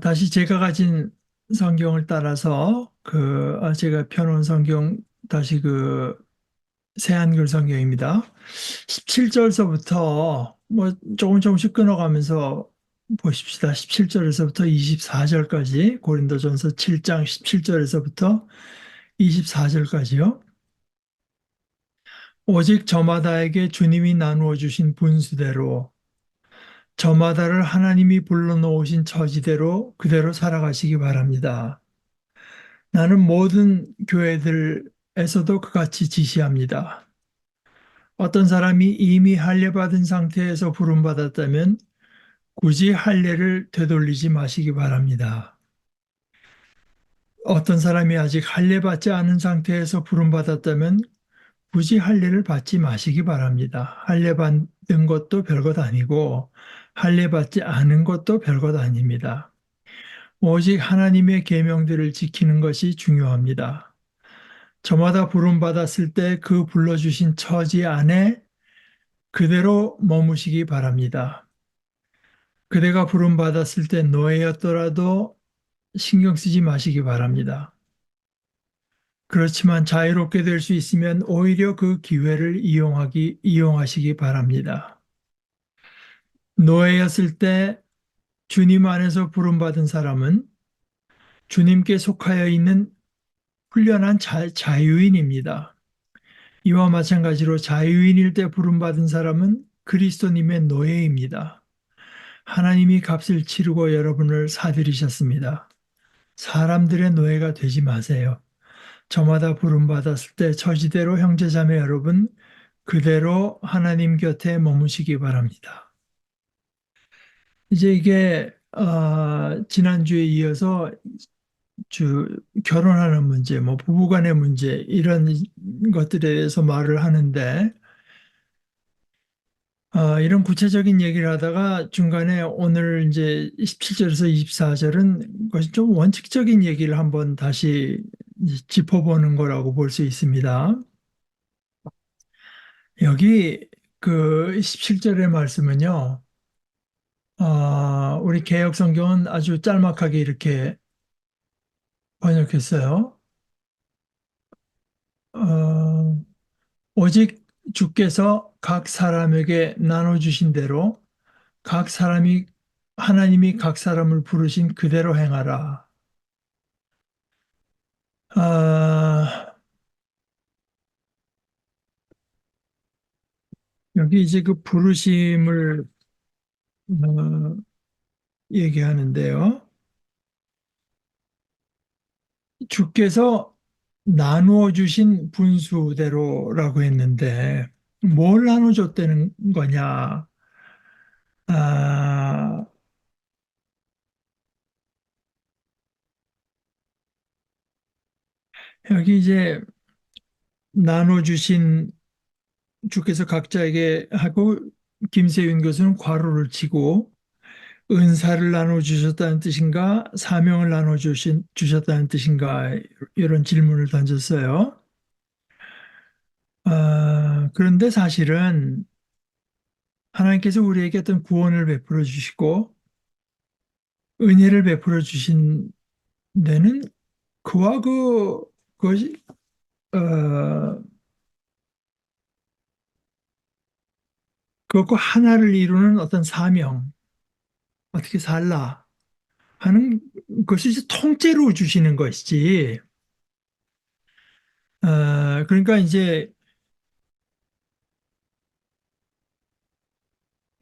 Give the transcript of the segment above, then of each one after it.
다시 제가 가진 성경을 따라서 제가 펴놓은 성경 다시 새한글 성경입니다. 17절서부터 뭐 조금씩 끊어가면서 보십시다. 17절에서부터 24절까지 고린도전서 7장 17절에서부터 24절까지요. 오직 저마다에게 주님이 나누어 주신 분수대로 저마다를 하나님이 불러놓으신 처지대로 그대로 살아가시기 바랍니다. 나는 모든 교회들에서도 그같이 지시합니다. 어떤 사람이 이미 할례 받은 상태에서 부름받았다면 굳이 할례를 되돌리지 마시기 바랍니다. 어떤 사람이 아직 할례 받지 않은 상태에서 부름받았다면 굳이 할례를 받지 마시기 바랍니다. 할례 받는 것도 별것 아니고 할례 받지 않은 것도 별것 아닙니다. 오직 하나님의 계명들을 지키는 것이 중요합니다. 저마다 부름받았을 때 그 불러주신 처지 안에 그대로 머무시기 바랍니다. 그대가 부름받았을 때 노예였더라도 신경 쓰지 마시기 바랍니다. 그렇지만 자유롭게 될 수 있으면 오히려 그 기회를 이용하시기 바랍니다. 노예였을 때 주님 안에서 부름받은 사람은 주님께 속하여 있는 훈련한 자유인입니다. 이와 마찬가지로 자유인일 때 부름받은 사람은 그리스도님의 노예입니다. 하나님이 값을 치르고 여러분을 사들이셨습니다. 사람들의 노예가 되지 마세요. 저마다 부름받았을 때 처지대로 형제자매 여러분 그대로 하나님 곁에 머무시기 바랍니다. 이제 이게 지난주에 이어서 결혼하는 문제, 뭐 부부간의 문제 이런 것들에 대해서 말을 하는데 이런 구체적인 얘기를 하다가 중간에 오늘 이제 17절에서 24절은 것이 좀 원칙적인 얘기를 한번 다시 짚어보는 거라고 볼 수 있습니다. 여기 17절의 말씀은요, 우리 개역 성경은 아주 짤막하게 이렇게 번역했어요. 어, 오직 주께서 각 사람에게 나눠주신 대로 각 사람이 하나님이 각 사람을 부르신 그대로 행하라. 아, 여기 이제 그 부르심을 어, 얘기하는데요. 주께서 나누어 주신 분수대로라고 했는데 뭘 나눠줬다는 거냐? 아, 여기 이제 나눠주신 주께서 각자에게 하고 김세윤 교수는 괄호를 치고 은사를 나눠주셨다는 뜻인가? 사명을 주셨다는 뜻인가? 이런 질문을 던졌어요. 그런데 사실은 하나님께서 우리에게 어떤 구원을 베풀어 주시고 은혜를 베풀어 주신 데는 그와 그것이, 어, 그것과 하나를 이루는 어떤 사명, 어떻게 살라 하는 것이 이제 통째로 주시는 것이지. 그러니까 이제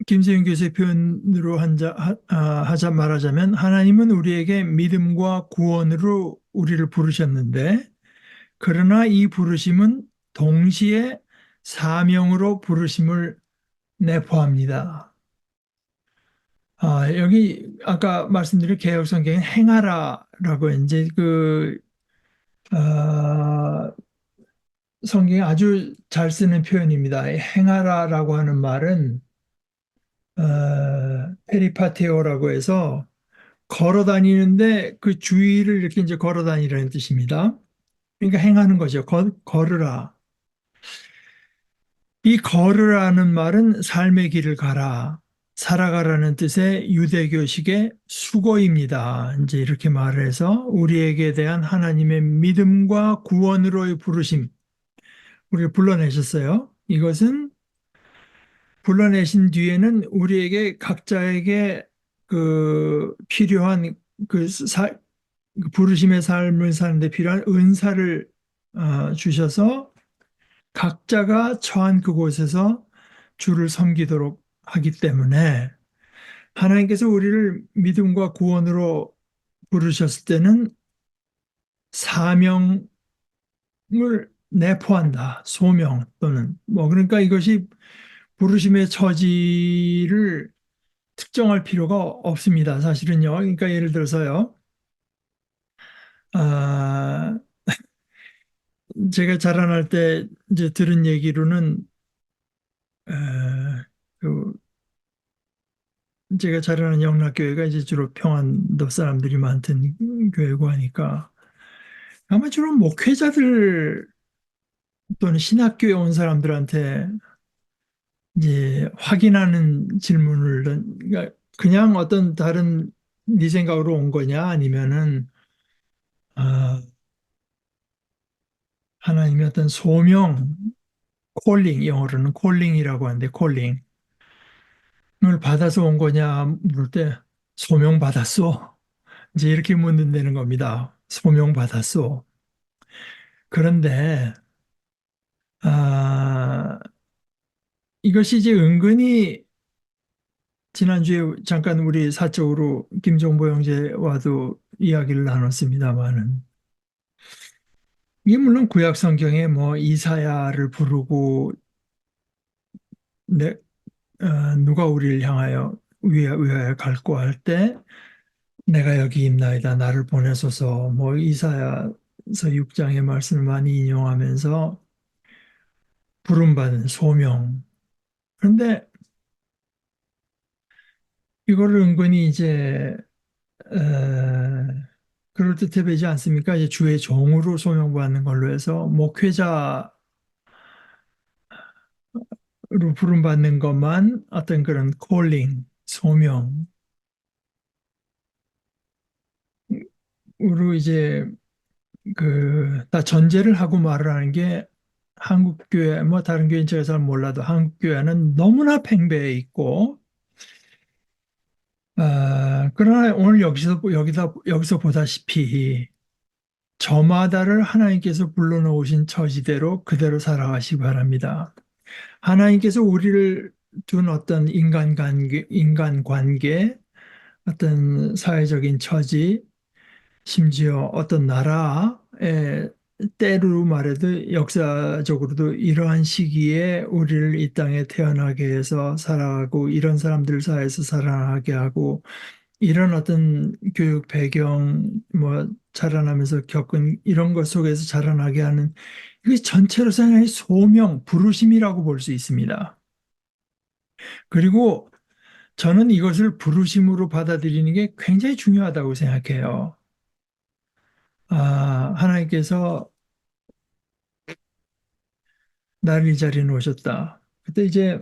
김세윤 교수의 표현으로 하자 말하자면 하나님은 우리에게 믿음과 구원으로 우리를 부르셨는데 그러나 이 부르심은 동시에 사명으로 부르심을 내포합니다. 여기 아까 말씀드린 개혁 성경에 행하라라고 이제 성경에 아주 잘 쓰는 표현입니다. 행하라라고 하는 말은 페리파테오라고 해서 걸어 다니는데 그 주위를 이렇게 이제 걸어 다니라는 뜻입니다. 그러니까 행하는 거죠. 걸으라. 이 걸으라는 말은 삶의 길을 가라. 살아가라는 뜻의 유대교식의 수고입니다. 이제 이렇게 말을 해서 우리에게 대한 하나님의 믿음과 구원으로의 부르심, 우리를 불러내셨어요. 이것은 불러내신 뒤에는 우리에게 각자에게 필요한 그 그 부르심의 삶을 사는데 필요한 은사를 주셔서 각자가 처한 그곳에서 주를 섬기도록 하기 때문에 하나님께서 우리를 믿음과 구원으로 부르셨을 때는 사명을 내포한다. 소명 또는 뭐 그러니까 이것이 부르심의 처지를 특정할 필요가 없습니다. 사실은요. 그러니까 예를 들어서요. 아, 제가 자라날 때 이제 들은 얘기로는 에, 그 제가 자라는 영락교회가 이제 주로 평안도 사람들이 많던 교회고 하니까 아마 주로 목회자들 또는 신학교에 온 사람들한테 이제 확인하는 질문을 그러니까 그냥 어떤 다른 네 생각으로 온 거냐 아니면은 아, 하나님의 어떤 소명, 콜링 영어로는 콜링이라고 하는데 콜링을 받아서 온 거냐 물을 때 소명 받았소. 이제 이렇게 묻는다는 겁니다. 소명 받았소. 그런데 아, 이것이 이제 은근히 지난주에 잠깐 우리 사적으로 김종보 형제와도 이야기를 나눴습니다만은 이게 물론 구약 성경에 뭐 이사야를 부르고 내, 누가 우리를 향하여 위하여 갈고 할 때 내가 여기 있나이다 나를 보내소서 뭐 이사야서 6장의 말씀을 많이 인용하면서 부름받은 소명. 그런데 이거를 은근히 이제 그럴듯해 보이지 않습니까? 이제 주의 종으로 소명받는 걸로 해서 목회자로 부름받는 것만 어떤 그런 콜링, 소명으로 이제 다 전제를 하고 말을 하는 게 한국 교회, 뭐 다른 교회는 제가 잘 몰라도 한국 교회는 너무나 팽배해 있고, 그러나 오늘 여기서 보다시피 저마다를 하나님께서 불러놓으신 처지대로 그대로 살아가시기 바랍니다. 하나님께서 우리를 둔 어떤 인간 관계, 어떤 사회적인 처지, 심지어 어떤 나라의 때로 말해도 역사적으로도 이러한 시기에 우리를 이 땅에 태어나게 해서 살아가고 이런 사람들 사이에서 살아가게 하고 이런 어떤 교육 배경 뭐 자라나면서 겪은 이런 것 속에서 자라나게 하는 이게 전체로 생각해 소명, 부르심이라고 볼 수 있습니다. 그리고 저는 이것을 부르심으로 받아들이는 게 굉장히 중요하다고 생각해요. 하나님께서 나를 이 자리에 놓으셨다. 그때 이제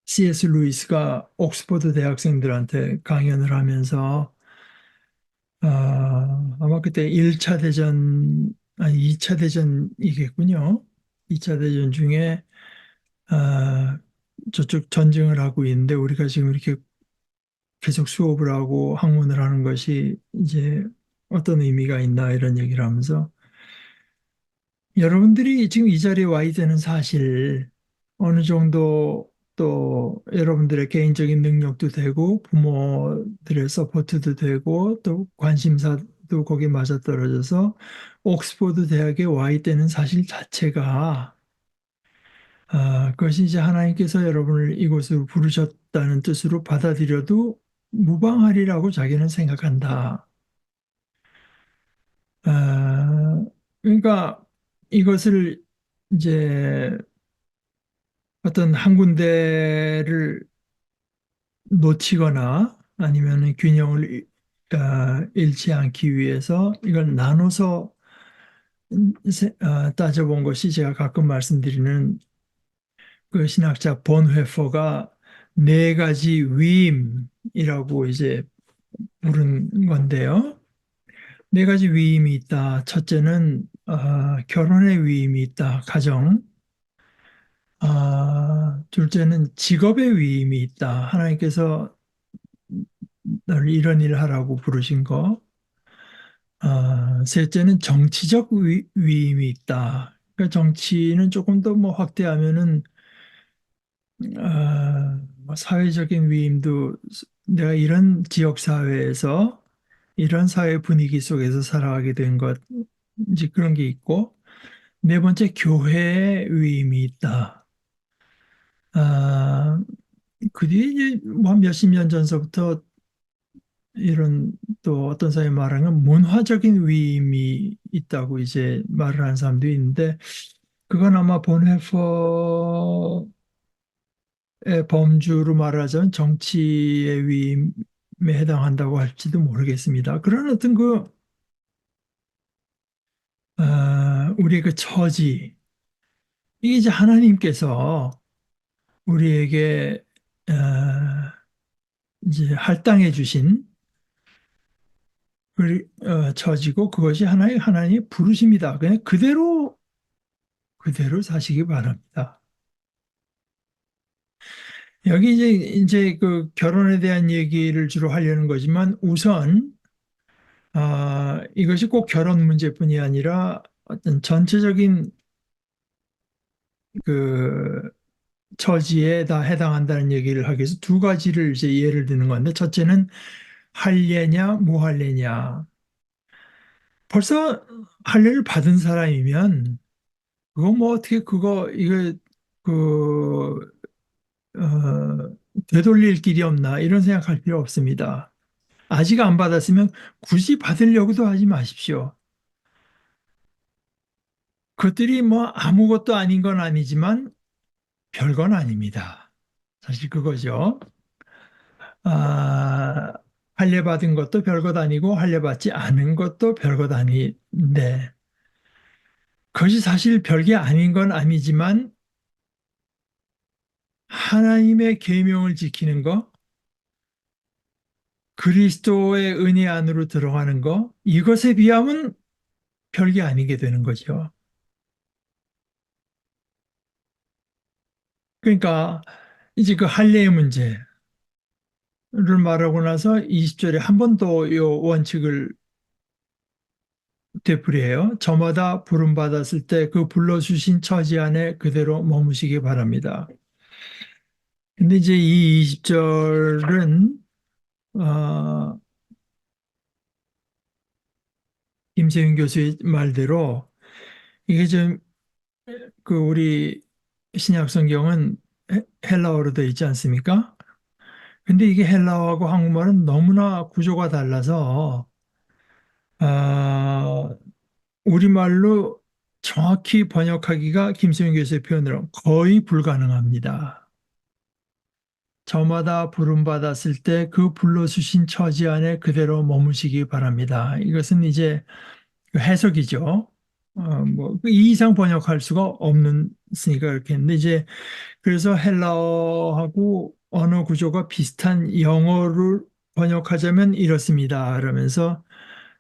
C.S. 루이스가 옥스퍼드 대학생들한테 강연을 하면서 아마 그때 1차 대전, 아니 2차 대전이겠군요. 2차 대전 중에 아, 저쪽 전쟁을 하고 있는데 우리가 지금 이렇게 계속 수업을 하고 학문을 하는 것이 이제 어떤 의미가 있나 이런 얘기를 하면서 여러분들이 지금 이 자리에 와 있다는 사실 어느 정도 또 여러분들의 개인적인 능력도 되고 부모들의 서포트도 되고 또 관심사도 거기에 맞아떨어져서 옥스퍼드 대학에 와 있다는 사실 자체가 그것이 이제 하나님께서 여러분을 이곳으로 부르셨다는 뜻으로 받아들여도 무방하리라고 자기는 생각한다. 그러니까 이것을 이제 어떤 한 군데를 놓치거나 아니면 균형을 잃지 않기 위해서 이걸 나눠서 따져본 것이 제가 가끔 말씀드리는 그 신학자 본회퍼가 네 가지 위임이라고 이제 부른 건데요. 네 가지 위임이 있다. 첫째는 결혼의 위임이 있다. 가정. 둘째는 직업의 위임이 있다. 하나님께서 너를 이런 일 하라고 부르신 거. 셋째는 정치적 위임이 있다. 그러니까 정치는 조금 더 뭐 확대하면은 뭐 사회적인 위임도 내가 이런 지역 사회에서 이런 사회 분위기 속에서 살아가게 된 것, 이제 그런 게 있고, 네 번째 교회의 위임이 있다. 아, 그 뒤에 이제 뭐 몇십 년 전서부터 이런 또 어떤 사람이 말하는 문화적인 위임이 있다고 이제 말을 하는 사람도 있는데, 그건 아마 본헤퍼의 범주로 말하자면 정치의 위임에 해당한다고 할지도 모르겠습니다. 그런 어떤 우리의 그 처지, 이게 이제 하나님께서 우리에게 이제 할당해 주신 처지고 그것이 하나님의 부르심이다. 그냥 그대로 사시기 바랍니다. 여기 이제 그 결혼에 대한 얘기를 주로 하려는 거지만 우선 이것이 꼭 결혼 문제뿐이 아니라 어떤 전체적인 그 처지에 다 해당한다는 얘기를 하기 위해서 두 가지를 이제 예를 드는 건데 첫째는 할례냐 무할례냐. 벌써 할례를 받은 사람이면 그거 뭐 어떻게 그거 이거 그 되돌릴 길이 없나 이런 생각할 필요 없습니다. 아직 안 받았으면 굳이 받으려고도 하지 마십시오. 그것들이 뭐 아무것도 아닌 건 아니지만 별건 아닙니다. 사실 그거죠. 아, 할례 받은 것도 별것 아니고 할례 받지 않은 것도 별것 아닌데 그것이 사실 별게 아닌 건 아니지만 하나님의 계명을 지키는 거, 그리스도의 은혜 안으로 들어가는 거, 이것에 비하면 별게 아니게 되는 거죠. 그러니까 이제 그 할례의 문제를 말하고 나서 20절에 한 번 더 이 원칙을 되풀이해요. 저마다 부름받았을 때 그 불러주신 처지 안에 그대로 머무시기 바랍니다. 근데 이제 이 20절은 김세윤 교수의 말대로 이게 좀 그 우리 신약 성경은 헬라어로 되어 있지 않습니까? 근데 이게 헬라어하고 한국말은 너무나 구조가 달라서 아, 우리말로 정확히 번역하기가 김수영 교수의 표현으로 거의 불가능합니다. 저마다 부름받았을 때 그 불러주신 처지 안에 그대로 머무시기 바랍니다. 이것은 이제 그 해석이죠. 뭐이 이상 번역할 수가 없으니까 그렇게 했는데 이제 그래서 헬라어하고 언어 구조가 비슷한 영어를 번역하자면 이렇습니다. 그러면서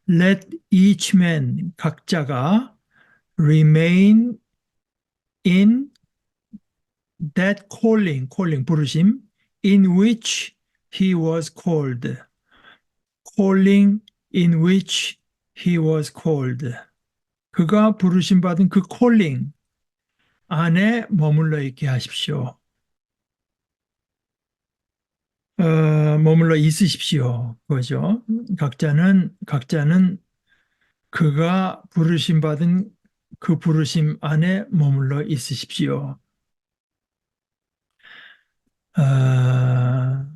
Let each man 각자가 remain in that calling 부르심 in which he was called calling in which he was called 그가 부르심 받은 그 calling 안에 머물러 있게 하십시오. 머물러 있으십시오. 그거죠. 각자는 그가 부르심 받은 그 부르심 안에 머물러 있으십시오. 아,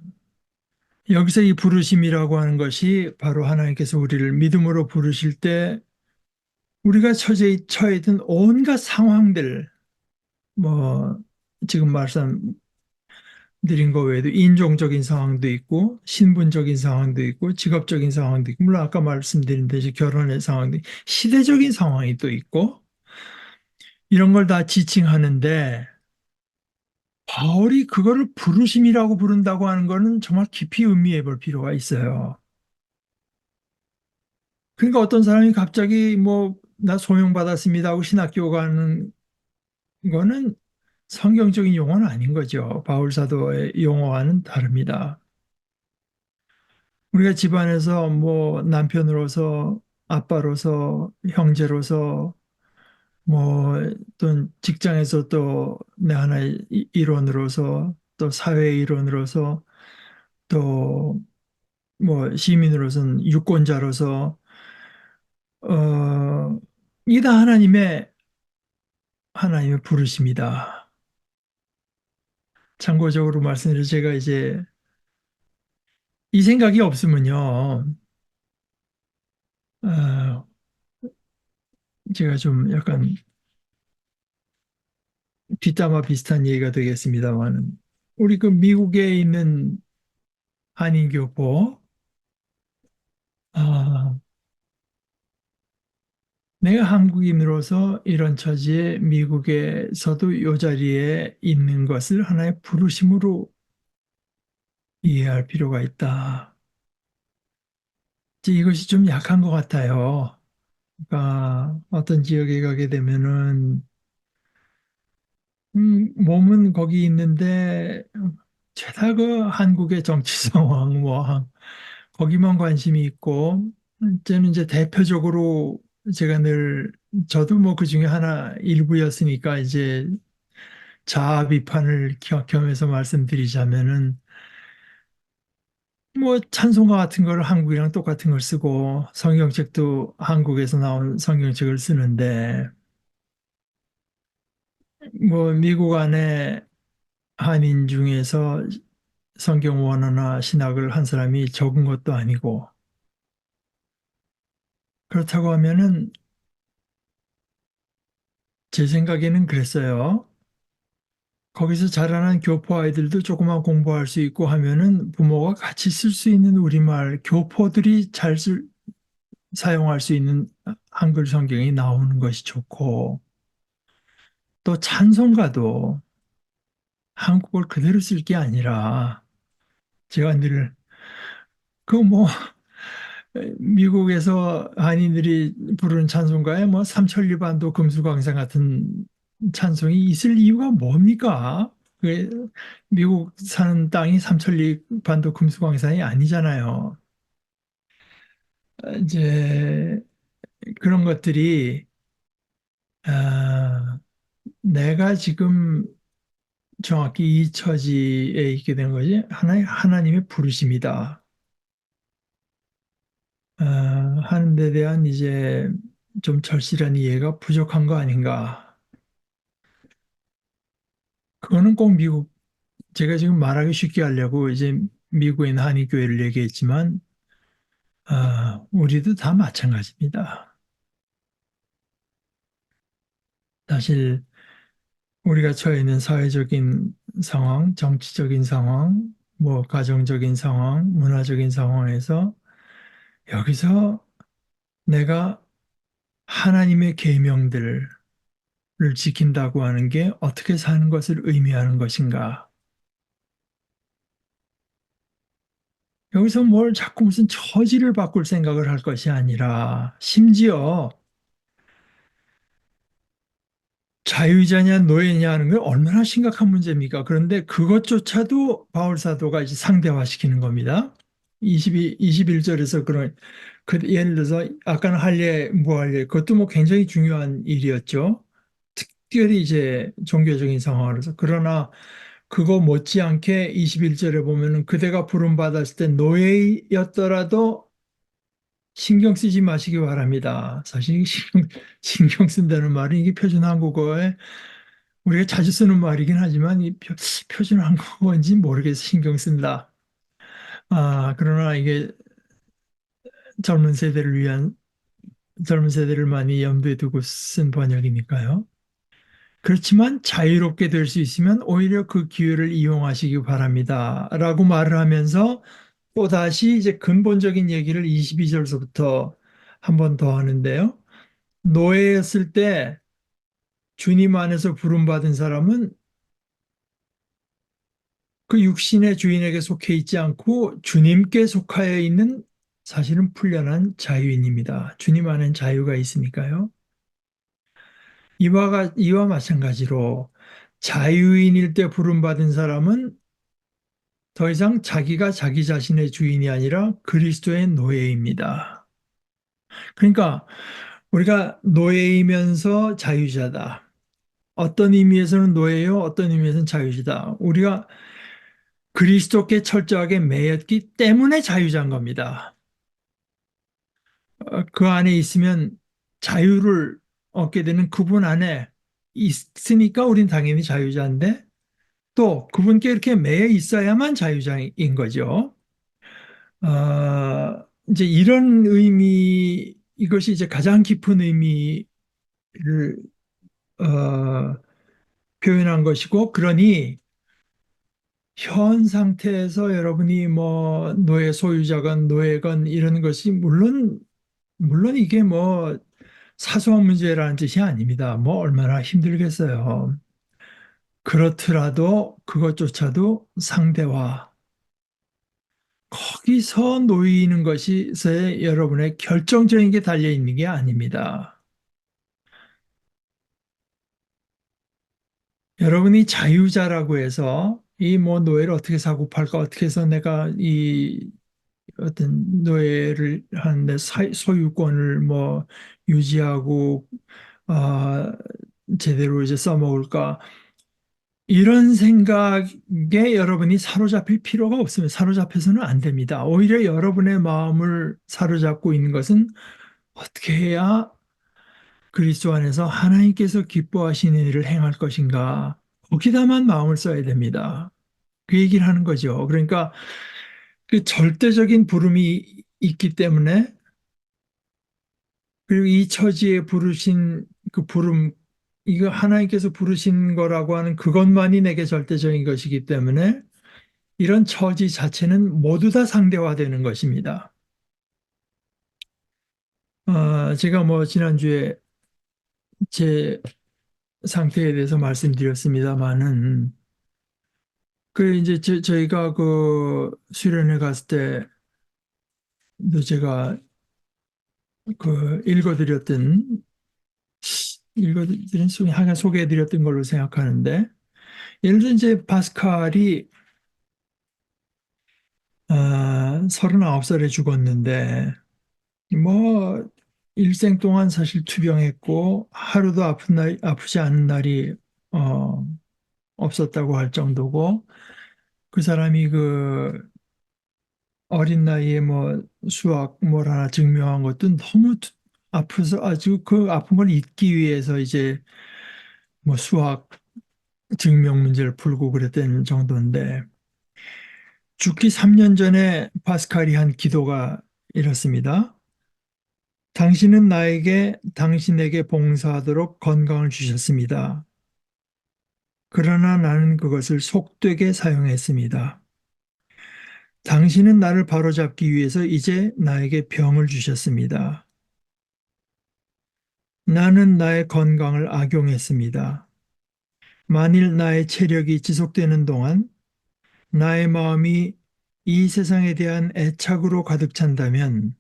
여기서 이 부르심이라고 하는 것이 바로 하나님께서 우리를 믿음으로 부르실 때 우리가 처해 있던 온갖 상황들, 뭐, 지금 말씀드린 거 외에도 인종적인 상황도 있고, 신분적인 상황도 있고, 직업적인 상황도 있고, 물론 아까 말씀드린 듯이 결혼의 상황도 있고, 시대적인 상황이 또 있고, 이런 걸 다 지칭하는데, 바울이 그거를 부르심이라고 부른다고 하는 거는 정말 깊이 음미해 볼 필요가 있어요. 그러니까 어떤 사람이 갑자기 뭐, 나 소명받았습니다 하고 신학교 가는 거는 성경적인 용어는 아닌 거죠. 바울 사도의 용어와는 다릅니다. 우리가 집안에서 뭐 남편으로서, 아빠로서, 형제로서, 뭐, 또 직장에서 또 내 하나의 일원으로서, 또 사회의 일원으로서, 또 뭐 시민으로서는 유권자로서, 이게 다 하나님의 부르심이다. 참고적으로 말씀드려 제가 이제 이 생각이 없으면요, 어, 제가 좀 약간 뒷담화 비슷한 얘기가 되겠습니다만은, 우리 그 미국에 있는 한인교포, 아, 내가 한국인으로서 이런 처지에 미국에서도 이 자리에 있는 것을 하나의 부르심으로 이해할 필요가 있다. 이제 이것이 좀 약한 것 같아요. 그러니까 어떤 지역에 가게 되면은 몸은 거기 있는데 죄다 그 한국의 정치 상황 거기만 관심이 있고 저는 이제 대표적으로 제가 늘 저도 뭐 그 중에 하나 일부였으니까 이제 자아 비판을 겸해서 말씀드리자면은 뭐 찬송가 같은 걸 한국이랑 똑같은 걸 쓰고 성경책도 한국에서 나온 성경책을 쓰는데 뭐 미국 안에 한인 중에서 성경 원어나 신학을 한 사람이 적은 것도 아니고 그렇다고 하면은 제 생각에는 그랬어요. 거기서 자라난 교포 아이들도 조금만 공부할 수 있고 하면은 부모가 같이 쓸 수 있는 우리말 교포들이 사용할 수 있는 한글 성경이 나오는 것이 좋고 또 찬송가도 한국어를 그대로 쓸 게 아니라 제가 늘 그 뭐 미국에서 한인들이 부르는 찬송가에 뭐 삼천리 반도 금수강산 같은 찬송이 있을 이유가 뭡니까? 미국 사는 땅이 삼천리 반도 금수강산이 아니잖아요. 이제 그런 것들이 아, 내가 지금 정확히 이 처지에 있게 된 것이 하나님의 부르심이다. 하는 데 대한 이제 좀 절실한 이해가 부족한 거 아닌가. 그거는 꼭 제가 지금 말하기 쉽게 하려고 이제 미국인 한인교회를 얘기했지만, 우리도 다 마찬가지입니다. 사실 우리가 처해 있는 사회적인 상황, 정치적인 상황, 뭐 가정적인 상황, 문화적인 상황에서 여기서 내가 하나님의 계명들을 지킨다고 하는 게 어떻게 사는 것을 의미하는 것인가? 여기서 뭘 자꾸 무슨 처지를 바꿀 생각을 할 것이 아니라 심지어 자유자냐 노예냐 하는 건 얼마나 심각한 문제입니까? 그런데 그것조차도 바울 사도가 이제 상대화시키는 겁니다. 21절에서 예를 들어서 아까는 할례, 무할례 그것도 뭐 굉장히 중요한 일이었죠. 특별히 이제 종교적인 상황으로서. 그러나 그거 못지않게 21절에 보면은 그대가 부름받았을 때 노예였더라도 신경 쓰지 마시기 바랍니다. 사실 신경 쓴다는 말은 이게 표준 한국어에 우리가 자주 쓰는 말이긴 하지만 이 표준 한국어인지 모르겠어 신경 쓴다. 그러나 이게 젊은 세대를 위한 젊은 세대를 많이 염두에 두고 쓴 번역이니까요. 그렇지만 자유롭게 될 수 있으면 오히려 그 기회를 이용하시기 바랍니다. 라고 말을 하면서 또다시 이제 근본적인 얘기를 22절서부터 한 번 더 하는데요. 노예였을 때 주님 안에서 부름받은 사람은 그 육신의 주인에게 속해 있지 않고 주님께 속하여 있는 사실은 풀려난 자유인입니다. 주님 안엔 자유가 있으니까요. 이와 마찬가지로 자유인일 때 부름받은 사람은 더 이상 자기가 자기 자신의 주인이 아니라 그리스도의 노예입니다. 그러니까 우리가 노예이면서 자유자다. 어떤 의미에서는 노예요, 어떤 의미에서는 자유자다. 우리가 그리스도께 철저하게 매였기 때문에 자유자인 겁니다. 그 안에 있으면 자유를 얻게 되는 그분 안에 있으니까 우린 당연히 자유자인데 또 그분께 이렇게 매여 있어야만 자유자인 거죠. 이제 이런 의미, 이것이 이제 가장 깊은 의미를 어, 표현한 것이고, 그러니 현 상태에서 여러분이 뭐 노예 소유자건 노예건 이런 것이 물론 이게 뭐 사소한 문제라는 뜻이 아닙니다. 뭐 얼마나 힘들겠어요. 그렇더라도 그것조차도 상대와 거기서 놓이는 것이 여러분의 결정적인 게 달려 있는 게 아닙니다. 여러분이 자유자라고 해서 이 뭐 노예를 어떻게 사고 팔까 어떻게 해서 내가 이 어떤 노예를 하는데 소유권을 뭐 유지하고 아 제대로 이제 써먹을까 이런 생각에 여러분이 사로잡힐 필요가 없으면 사로잡혀서는 안 됩니다. 오히려 여러분의 마음을 사로잡고 있는 것은 어떻게 해야 그리스도 안에서 하나님께서 기뻐하시는 일을 행할 것인가 거기다만 마음을 써야 됩니다. 그 얘기를 하는 거죠. 그러니까 그 절대적인 부름이 있기 때문에 그리고 이 처지에 부르신 그 부름 이거 하나님께서 부르신 거라고 하는 그것만이 내게 절대적인 것이기 때문에 이런 처지 자체는 모두 다 상대화되는 것입니다. 제가 뭐 지난주에 제 상태에 대해서 말씀드렸습니다만은 그 이제 저희가 그 수련회 갔을 때도 제가 그 읽어드린 중에 하나 소개해드렸던 걸로 생각하는데 예를 들어 이제 파스칼이 39살에 죽었는데 뭐 일생 동안 사실 투병했고 하루도 아프지 않은 날이 어, 없었다고 할 정도고 그 사람이 그 어린 나이에 뭐 수학 뭘 하나 증명한 것도 너무 아프서 아주 그 아픈 걸 잊기 위해서 이제 뭐 수학 증명 문제를 풀고 그랬던 정도인데 죽기 3년 전에 파스칼이 한 기도가 이렇습니다. 당신은 나에게 당신에게 봉사하도록 건강을 주셨습니다. 그러나 나는 그것을 속되게 사용했습니다. 당신은 나를 바로잡기 위해서 이제 나에게 병을 주셨습니다. 나는 나의 건강을 악용했습니다. 만일 나의 체력이 지속되는 동안 나의 마음이 이 세상에 대한 애착으로 가득 찬다면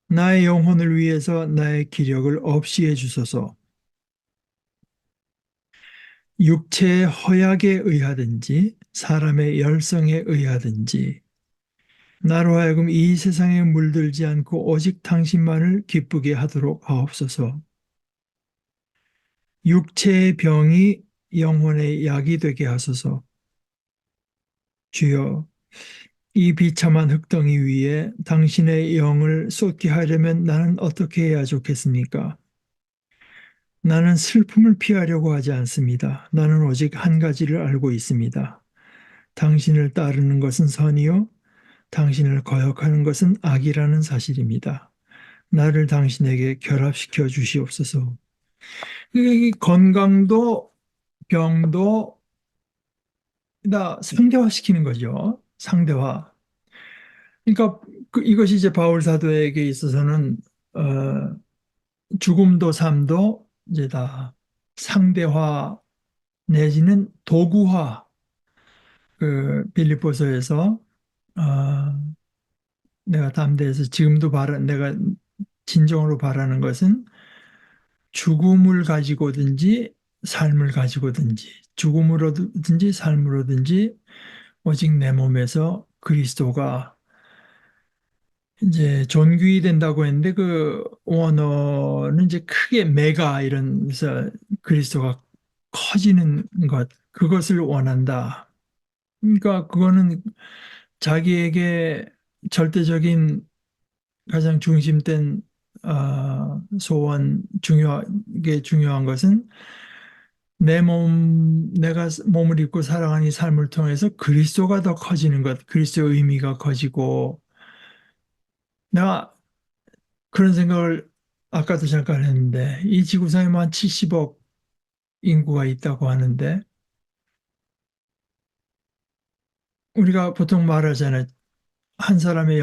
나의 영혼을 위해서 나의 기력을 없이 해주소서. 육체의 허약에 의하든지 사람의 열성에 의하든지 나로 하여금 이 세상에 물들지 않고 오직 당신만을 기쁘게 하도록 하옵소서. 육체의 병이 영혼의 약이 되게 하소서. 주여, 이 비참한 흙덩이 위에 당신의 영을 쏟게 하려면 나는 어떻게 해야 좋겠습니까? 나는 슬픔을 피하려고 하지 않습니다. 나는 오직 한 가지를 알고 있습니다. 당신을 따르는 것은 선이요, 당신을 거역하는 것은 악이라는 사실입니다. 나를 당신에게 결합시켜 주시옵소서. 이 건강도 병도 다 상대화시키는 거죠. 상대화. 그러니까 이것이 이제 바울 사도에게 있어서는 어, 죽음도 삶도 이제 다 상대화 내지는 도구화. 그 빌립보서에서 내가 담대해서 지금도 내가 진정으로 바라는 것은 죽음을 가지고든지 삶을 가지고든지 죽음으로든지 삶으로든지 오직 내 몸에서 그리스도가 이제 존귀 된다고 했는데 그 원어는 이제 크게 메가 이런서 그리스도가 커지는 것 그것을 원한다. 그러니까 그거는 자기에게 절대적인 가장 중심된 소원 중요하게 중요한 것은 내가 몸을 입고 살아가는 이 삶을 통해서 그리스도가 더 커지는 것, 그리스도의 의미가 커지고 내가 그런 생각을 아까도 잠깐 했는데 이 지구상에 만 70억 인구가 있다고 하는데 우리가 보통 말하잖아요. 한 사람의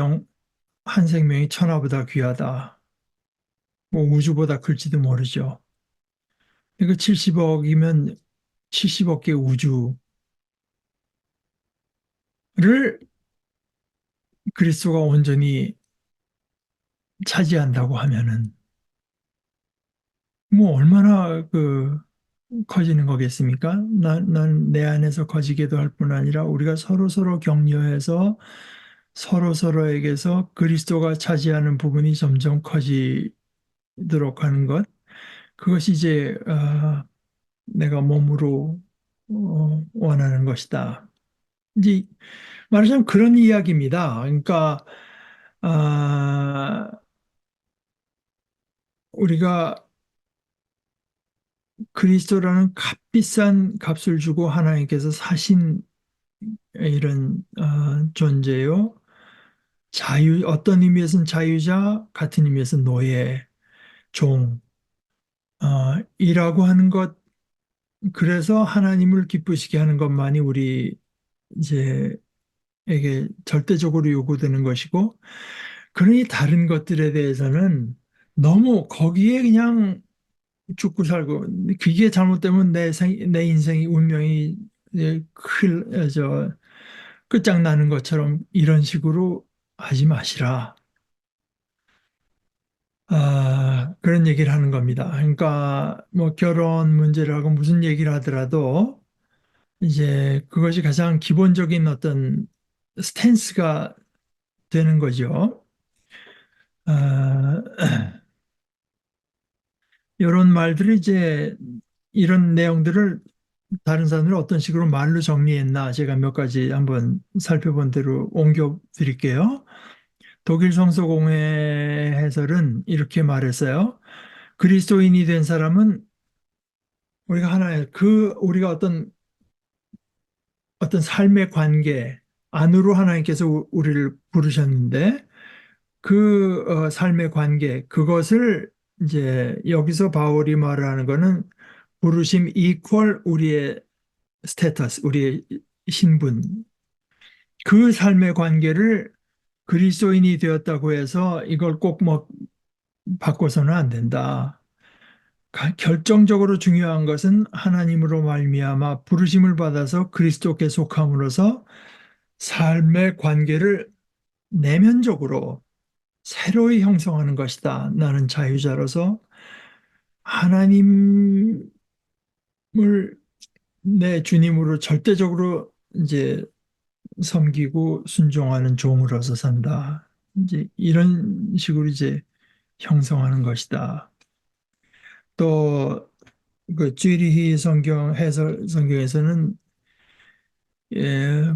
한 생명이 천하보다 귀하다. 뭐 우주보다 클지도 모르죠. 이거 70억이면 70억 개 우주를 그리스도가 온전히 차지한다고 하면은 뭐 얼마나 커지는 거겠습니까? 난 내 안에서 커지게도 할 뿐 아니라 우리가 서로 서로 격려해서 서로 서로에게서 그리스도가 차지하는 부분이 점점 커지도록 하는 것. 그것이 이제 내가 몸으로 원하는 것이다. 이제 말하자면 그런 이야기입니다. 그러니까 아, 우리가 그리스도라는 값비싼 값을 주고 하나님께서 사신 이런 존재요. 어떤 의미에서는 자유자, 같은 의미에서는 노예, 종, 이라고 하는 것, 그래서 하나님을 기쁘시게 하는 것만이 우리 이제 에게 절대적으로 요구되는 것이고, 그러니 다른 것들에 대해서는 너무 거기에 그냥 죽고 살고, 그게 잘못되면 내 인생이 운명이 이제 끝장나는 것처럼 이런 식으로 하지 마시라. 그런 얘기를 하는 겁니다. 그러니까 뭐 결혼 문제라고 무슨 얘기를 하더라도 이제 그것이 가장 기본적인 어떤 스탠스가 되는 거죠. 아, 이런 말들을 이제 이런 내용들을 다른 사람들이 어떤 식으로 말로 정리했나 제가 몇 가지 한번 살펴본 대로 옮겨 드릴게요. 독일 성서공회 해설은 이렇게 말했어요. 그리스도인이 된 사람은 우리가 하나의 우리가 어떤 삶의 관계 안으로 하나님께서 우리를 부르셨는데 삶의 관계 그것을 이제 여기서 바울이 말하는 거는 부르심 이퀄 우리의 스테터스 우리의 신분 그 삶의 관계를 그리스도인이 되었다고 해서 이걸 꼭 뭐 바꿔서는 안 된다. 결정적으로 중요한 것은 하나님으로 말미암아 부르심을 받아서 그리스도께 속함으로써 삶의 관계를 내면적으로 새로이 형성하는 것이다. 나는 자유자로서 하나님을 내 주님으로 절대적으로 이제 섬기고 순종하는 종으로서 산다. 이제 이런 식으로 이제 형성하는 것이다. 또 그 쥐리히 성경 해설 성경에서는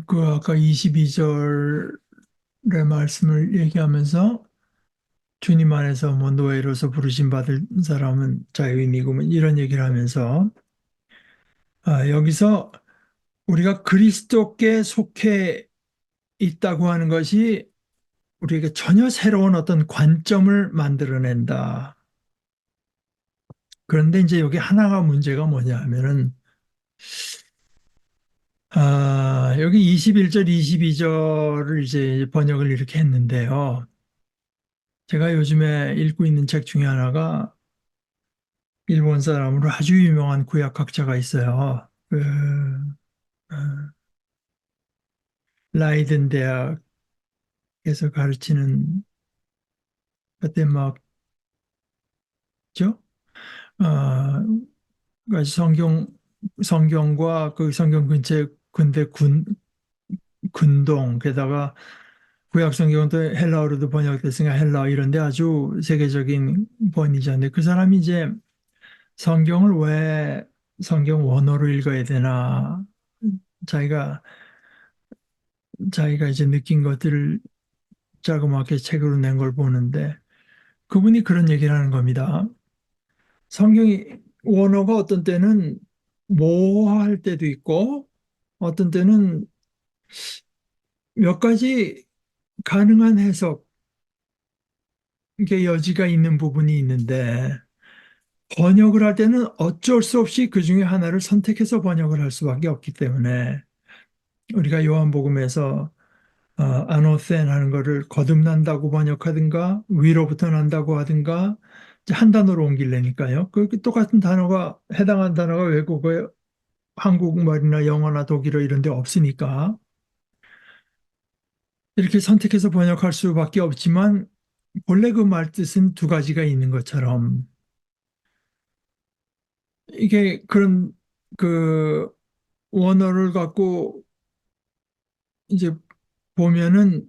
그 아까 22절의 말씀을 얘기하면서 주님 안에서 뭐 노예로서 부르심 받은 사람은 자유인이고 뭐 이런 얘기를 하면서 여기서 우리가 그리스도께 속해 있다고 하는 것이 우리에게 전혀 새로운 어떤 관점을 만들어낸다. 그런데 이제 여기 하나가 문제가 뭐냐 하면은 여기 21절, 22절을 이제 번역을 이렇게 했는데요. 제가 요즘에 읽고 있는 책 중에 하나가 일본 사람으로 아주 유명한 구약학자가 있어요. 어, 라이든 대학에서 가르치는 그때 막, 죠? 아, 그러니까 성경과 그 성경 근처에 근대 근동, 게다가 구약 성경도 헬라어로도 번역됐으니까 헬라어 이런데 아주 세계적인 번이자인데 그 사람이 이제 성경을 왜 성경 원어로 읽어야 되나 자기가 자기가 이제 느낀 것들을 자그맣게 책으로 낸 걸 보는데 그분이 그런 얘기를 하는 겁니다. 성경이 원어가 어떤 때는 모호할 때도 있고 어떤 때는 몇 가지 가능한 해석의 여지가 있는 부분이 있는데 번역을 할 때는 어쩔 수 없이 그 중에 하나를 선택해서 번역을 할 수밖에 없기 때문에 우리가 요한복음에서 아노센 하는 거를 거듭난다고 번역하든가 위로부터 난다고 하든가 이제 한 단어로 옮기려니까요. 그 똑같은 단어가 해당한 단어가 외국어에 한국말이나 영어나 독일어 이런 데 없으니까 이렇게 선택해서 번역할 수밖에 없지만 본래 그 말 뜻은 두 가지가 있는 것처럼 이게 그런 그 원어를 갖고 이제 보면은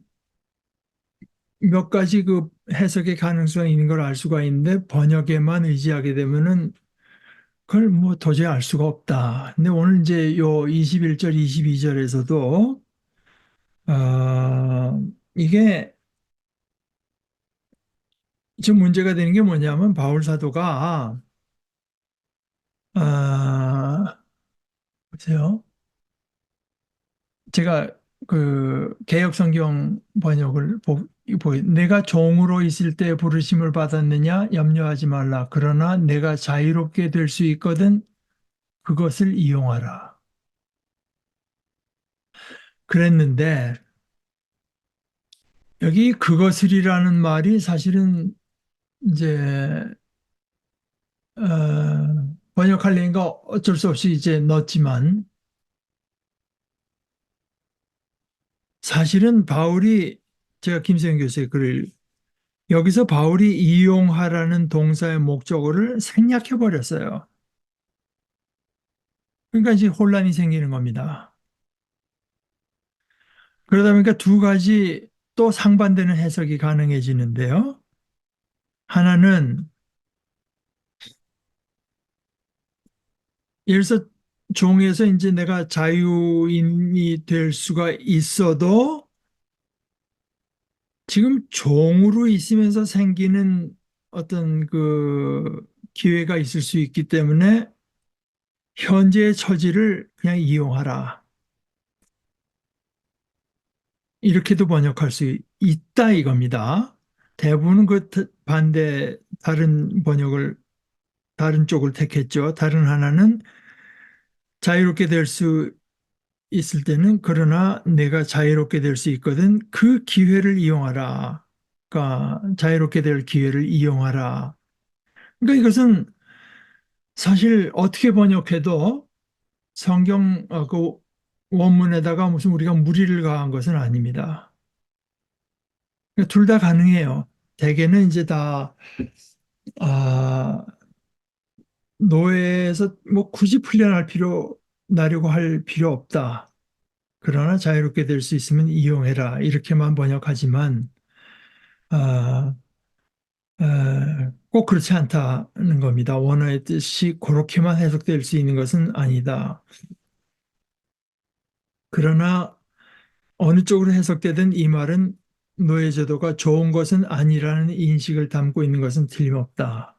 몇 가지 그 해석의 가능성이 있는 걸 알 수가 있는데 번역에만 의지하게 되면은 그걸 뭐 도저히 알 수가 없다. 근데 오늘 이제 요 21절, 22절에서도 이게 지금 문제가 되는 게 뭐냐면 바울 사도가 보세요. 제가 그 개역 성경 번역을 내가 종으로 있을 때 부르심을 받았느냐 염려하지 말라. 그러나 내가 자유롭게 될 수 있거든 그것을 이용하라. 그랬는데 여기 그것을이라는 말이 사실은 이제 번역하려니까 어쩔 수 없이 이제 넣었지만 사실은 바울이 제가 김세영 교수의 글을 여기서 바울이 이용하라는 동사의 목적어를 생략해 버렸어요. 그러니까 이제 혼란이 생기는 겁니다. 그러다 보니까 두 가지 또 상반되는 해석이 가능해지는데요. 하나는 예를 들어서 종에서 이제 내가 자유인이 될 수가 있어도 지금 종으로 있으면서 생기는 어떤 그 기회가 있을 수 있기 때문에 현재의 처지를 그냥 이용하라. 이렇게도 번역할 수 있다 이겁니다. 대부분은 그 반대 다른 번역을 다른 쪽을 택했죠. 다른 하나는 자유롭게 될 수 있을 때는 그러나 내가 자유롭게 될 수 있거든 그 기회를 이용하라. 그러니까 자유롭게 될 기회를 이용하라. 그러니까 이것은 사실 어떻게 번역해도 성경 그 원문에다가 무슨 우리가 무리를 가한 것은 아닙니다. 그러니까 둘 다 가능해요. 대개는 이제 다 아, 노예에서 뭐 굳이 풀려날 필요 나려고 할 필요 없다. 그러나 자유롭게 될 수 있으면 이용해라. 이렇게만 번역하지만 아, 꼭 그렇지 않다는 겁니다. 원어의 뜻이 그렇게만 해석될 수 있는 것은 아니다. 그러나 어느 쪽으로 해석되든 이 말은 노예제도가 좋은 것은 아니라는 인식을 담고 있는 것은 틀림없다.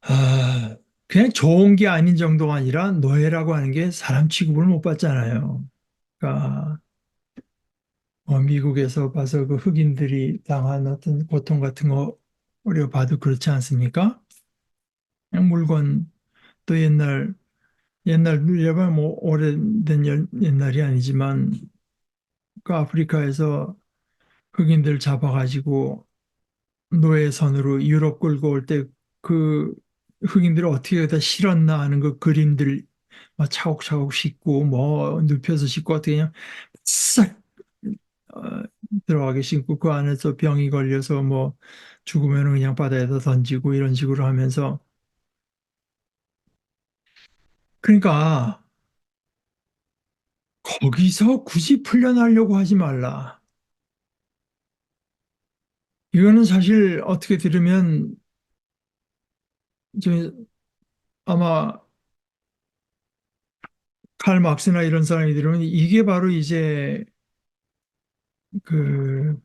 아, 그냥 좋은 게 아닌 정도가 아니라 노예라고 하는 게 사람 취급을 못 받잖아요. 그러니까 미국에서 봐서 그 흑인들이 당한 어떤 고통 같은 거 우리가 봐도 그렇지 않습니까? 그냥 물건 또 옛날 물려봐 뭐 오래된 옛날이 아니지만 그 아프리카에서 흑인들 잡아가지고 노예선으로 유럽 끌고 올 때 그 흑인들을 어떻게 다 실었나 하는 그 그림들 막 차곡차곡 싣고 뭐 눕혀서 싣고 어떻게 그냥 싹 어, 들어가기 싫고 그 안에서 병이 걸려서 뭐 죽으면 그냥 바다에다 던지고 이런 식으로 하면서 그러니까 거기서 굳이 풀려나려고 하지 말라. 이거는 사실 어떻게 들으면 저 아마 칼 막스나 이런 사람이 들으면 이게 바로 이제 그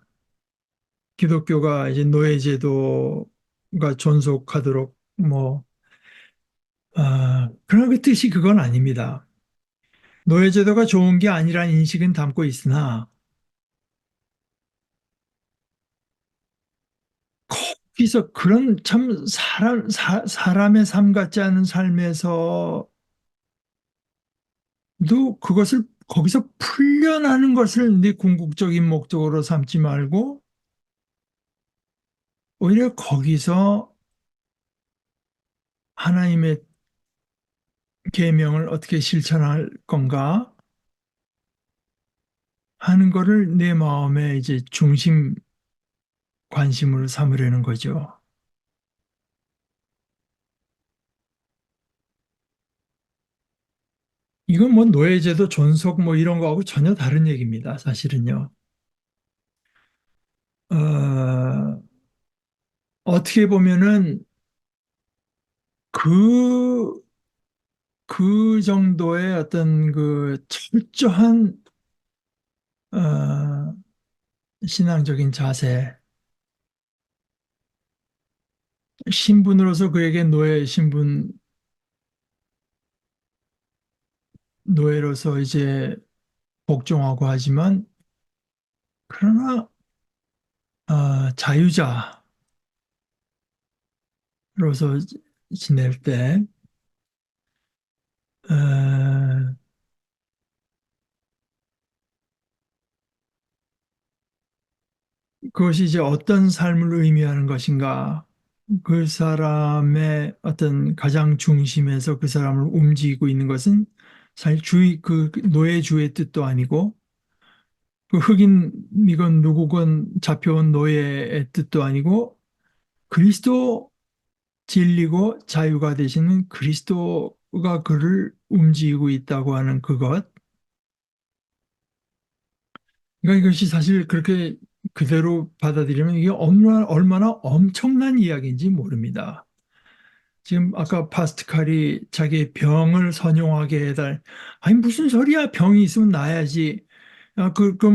기독교가 이제 노예제도가 존속하도록 뭐 그런 그 뜻이 그건 아닙니다. 노예제도가 좋은 게 아니란 인식은 담고 있으나 거기서 그런 참 사람의 삶 같지 않은 삶에서도 그것을 거기서 풀려나는 것을 네 궁극적인 목적으로 삼지 말고 오히려 거기서 하나님의 계명을 어떻게 실천할 건가 하는 거를 내 마음의 이제 중심 관심을 삼으려는 거죠. 이건 뭐 노예제도 존속 뭐 이런 거하고 전혀 다른 얘기입니다. 사실은요. 어떻게 보면은 그, 그 정도의 어떤 그 철저한, 어, 신앙적인 자세, 신분으로서 그에게 노예로서 이제 복종하고 하지만, 그러나, 자유자로서 지낼 때, 어, 그것이 이제 어떤 삶을 의미하는 것인가, 그 사람의 어떤 가장 중심에서 그 사람을 움직이고 있는 것은 사실 그 노예주의 뜻도 아니고 그 흑인이건 누구건 잡혀온 노예의 뜻도 아니고 그리스도 진리고 자유가 되시는 그리스도가 그를 움직이고 있다고 하는 그것. 그러니까 이것이 사실 그렇게 그대로 받아들이면 이게 얼마나 엄청난 이야기인지 모릅니다. 지금 아까 파스칼이 자기 병을 선용하게 아니 무슨 소리야? 병이 있으면 나야지.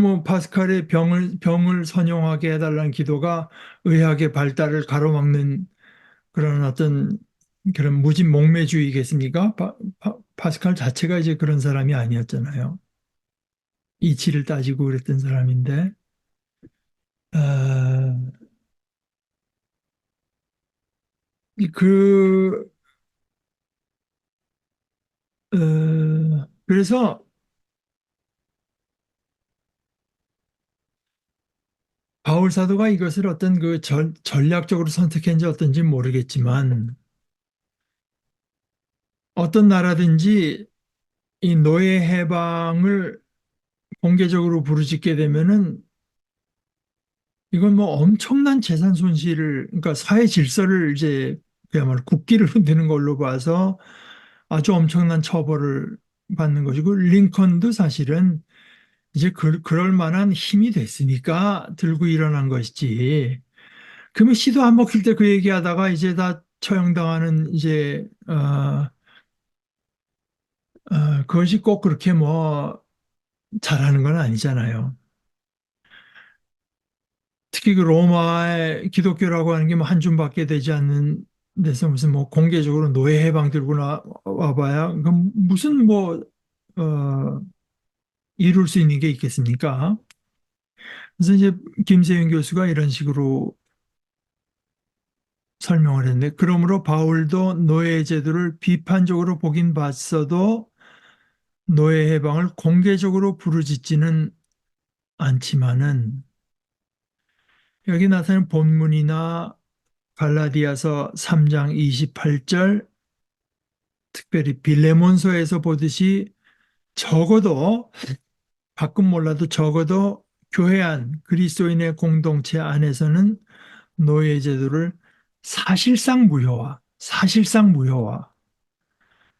뭐 파스칼의 병을 선용하게 해달라는 기도가 의학의 발달을 가로막는 그런 어떤 그런 무진 목매주의겠습니까? 파스칼 자체가 이제 그런 사람이 아니었잖아요. 이치를 따지고 그랬던 사람인데, 어, 그, 그래서 바울 사도가 이것을 어떤 그 전략적으로 선택했는지 어떤지 모르겠지만 어떤 나라든지 이 노예 해방을 공개적으로 부르짖게 되면은 이건 뭐 엄청난 재산 손실을 그러니까 사회 질서를 이제 그야말로 국기를 흔드는 걸로 봐서 아주 엄청난 처벌을 받는 것이고 링컨도 사실은 이제 그럴 만한 힘이 됐으니까 들고 일어난 것이지. 그러면 시도 안 먹힐 때 그 얘기하다가 이제 다 처형당하는 이제 그것이 꼭 그렇게 뭐 잘하는 건 아니잖아요. 특히 그 로마의 기독교라고 하는 게 뭐 한 줌밖에 되지 않는 데서 무슨 뭐 공개적으로 노예 해방 들고 와봐야 그럼 무슨 뭐 어, 이룰 수 있는 게 있겠습니까? 그래서 이제 김세윤 교수가 이런 식으로 설명을 했는데 그러므로 바울도 노예 제도를 비판적으로 보긴 봤어도 노예 해방을 공개적으로 부르짖지는 않지만은 여기 나타나는 본문이나 갈라디아서 3장 28절 특별히 빌레몬서에서 보듯이 적어도 가끔 몰라도 적어도 교회 안, 그리스도인의 공동체 안에서는 노예 제도를 사실상 무효화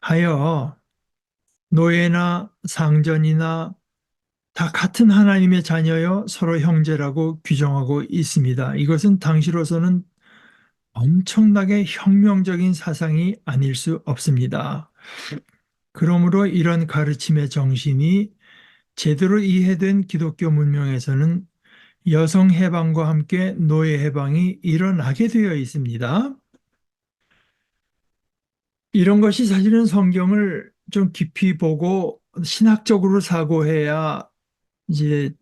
하여 노예나 상전이나 다 같은 하나님의 자녀여 서로 형제라고 규정하고 있습니다. 이것은 당시로서는 엄청나게 혁명적인 사상이 아닐 수 없습니다. 그러므로 이런 가르침의 정신이 제대로 이해된 기독교 문명에서는 여성 해방과 함께 노예 해방이 일어나게 되어 있습니다. 이런 것이 사실은 성경을 좀 깊이 보고 신학적으로 사고해야 이제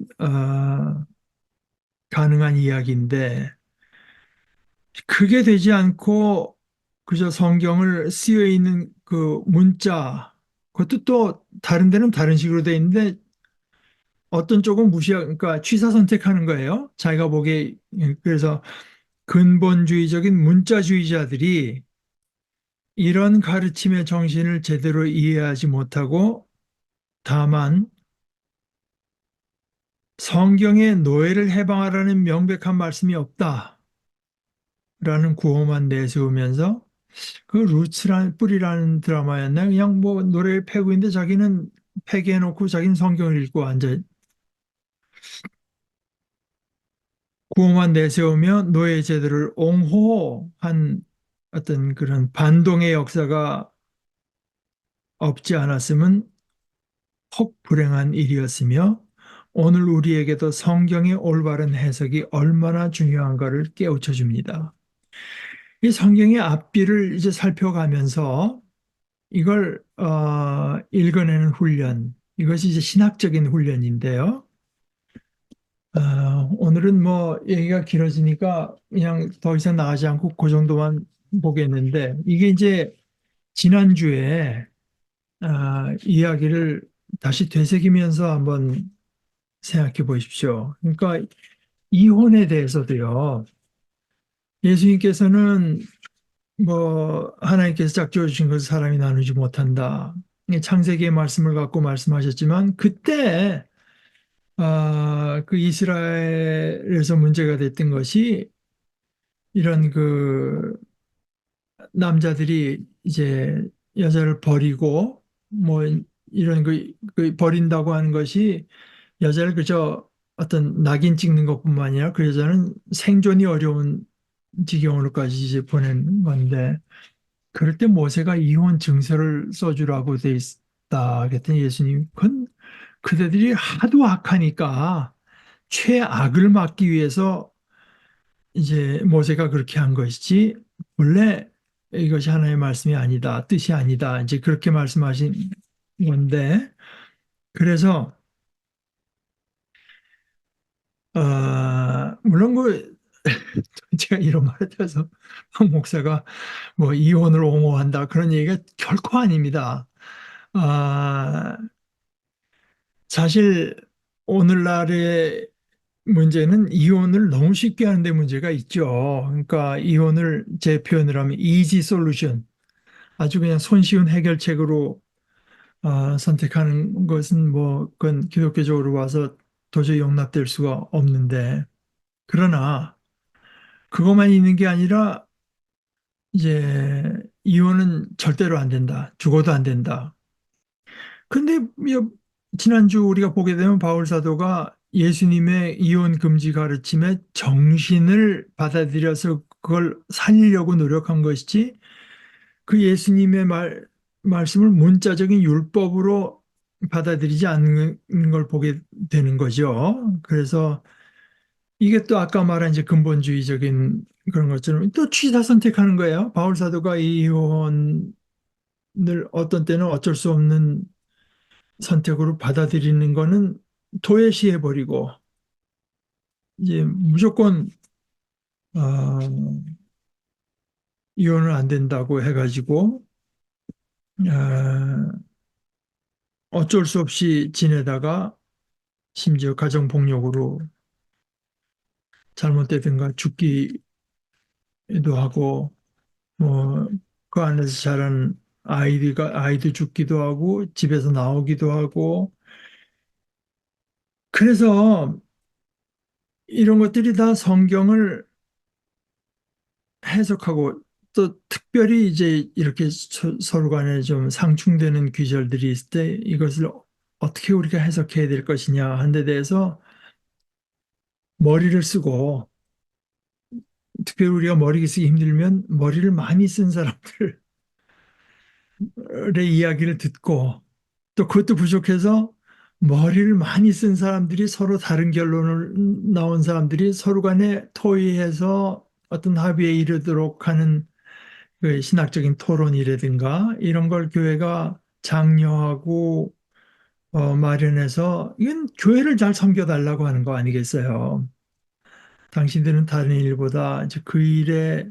가능한 이야기인데 그게 되지 않고 그저 성경을 쓰여 있는 그 문자 그것도 또 다른 데는 다른 식으로 돼 있는데 어떤 쪽은 그러니까 취사 선택하는 거예요. 자기가 보기에 그래서 근본주의적인 문자주의자들이 이런 가르침의 정신을 제대로 이해하지 못하고 다만 성경에 노예를 해방하라는 명백한 말씀이 없다라는 구호만 내세우면서 그 루츠라는 뿌리라는 드라마였나 그냥 뭐 노래를 패고 있는데 자기는 폐기해놓고 자기는 성경을 읽고 앉아 구호만 내세우며 노예 제도를 옹호한 어떤 그런 반동의 역사가 없지 않았으면 혹 불행한 일이었으며 오늘 우리에게도 성경의 올바른 해석이 얼마나 중요한가를 깨우쳐 줍니다. 이 성경의 앞뒤를 이제 살펴가면서 이걸 읽어내는 훈련, 이것이 이제 신학적인 훈련인데요. 오늘은 뭐 얘기가 길어지니까 그냥 더 이상 나가지 않고 그 정도만 보겠는데 이게 이제 지난주에 이야기를 다시 되새기면서 한번 생각해 보십시오. 그러니까 이혼에 대해서도요. 예수님께서는 뭐 하나님께서 짝지어 주신 것을 사람이 나누지 못한다. 창세기의 말씀을 갖고 말씀하셨지만 그때 그 이스라엘에서 문제가 됐던 것이 이런 그 남자들이 이제 여자를 버리고 뭐 이런 그 버린다고 하는 것이 여자를 그저 어떤 낙인 찍는 것뿐만 아니라 그 여자는 생존이 어려운 지경으로까지 이제 보낸 건데 그럴 때 모세가 이혼 증서를 써주라고 돼 있다. 그랬더니 예수님 그건 그대들이 하도 악하니까 최악을 막기 위해서 이제 모세가 그렇게 한 것이지 원래 이것이 하나님의 말씀이 아니다. 뜻이 아니다. 이제 그렇게 말씀하신 건데 그래서 물론 그 제가 이런 말을 들어서 박 목사가 뭐 이혼을 옹호한다 그런 얘기가 결코 아닙니다. 아, 사실 오늘날의 문제는 이혼을 너무 쉽게 하는데 문제가 있죠. 그러니까 이혼을 제 표현을 하면 easy solution, 아주 그냥 손쉬운 해결책으로 선택하는 것은 뭐 그건 기독교적으로 봐서 도저히 용납될 수가 없는데 그러나 그것만 있는 게 아니라 이제 이혼은 절대로 안 된다. 죽어도 안 된다. 근데 지난주 우리가 보게 되면 바울 사도가 예수님의 이혼 금지 가르침의 정신을 받아들여서 그걸 살리려고 노력한 것이지 그 예수님의 말씀을 문자적인 율법으로 받아들이지 않는 걸 보게 되는 거죠. 그래서 이게 또 아까 말한 이제 근본주의적인 그런 것처럼 또 취사 선택하는 거예요. 바울 사도가 이혼을 어떤 때는 어쩔 수 없는 선택으로 받아들이는 거는 도외시해버리고 이제 무조건 어, 이혼은 안 된다고 해가지고 어쩔 수 없이 지내다가 심지어 가정폭력으로 잘못되든가 죽기도 하고 뭐 그 안에서 자란 아이도 죽기도 하고 집에서 나오기도 하고 그래서 이런 것들이 다 성경을 해석하고 또 특별히 이제 이렇게 서로 간에 좀 상충되는 귀절들이 있을 때 이것을 어떻게 우리가 해석해야 될 것이냐 하는 데 대해서 머리를 쓰고, 특별히 우리가 머리 쓰기 힘들면 머리를 많이 쓴 사람들의 이야기를 듣고, 또 그것도 부족해서 머리를 많이 쓴 사람들이 서로 다른 결론을 나온 사람들이 서로 간에 토의해서 어떤 합의에 이르도록 하는 그 신학적인 토론이라든가 이런 걸 교회가 장려하고 마련해서, 이건 교회를 잘 섬겨달라고 하는 거 아니겠어요? 당신들은 다른 일보다 이제 그 일에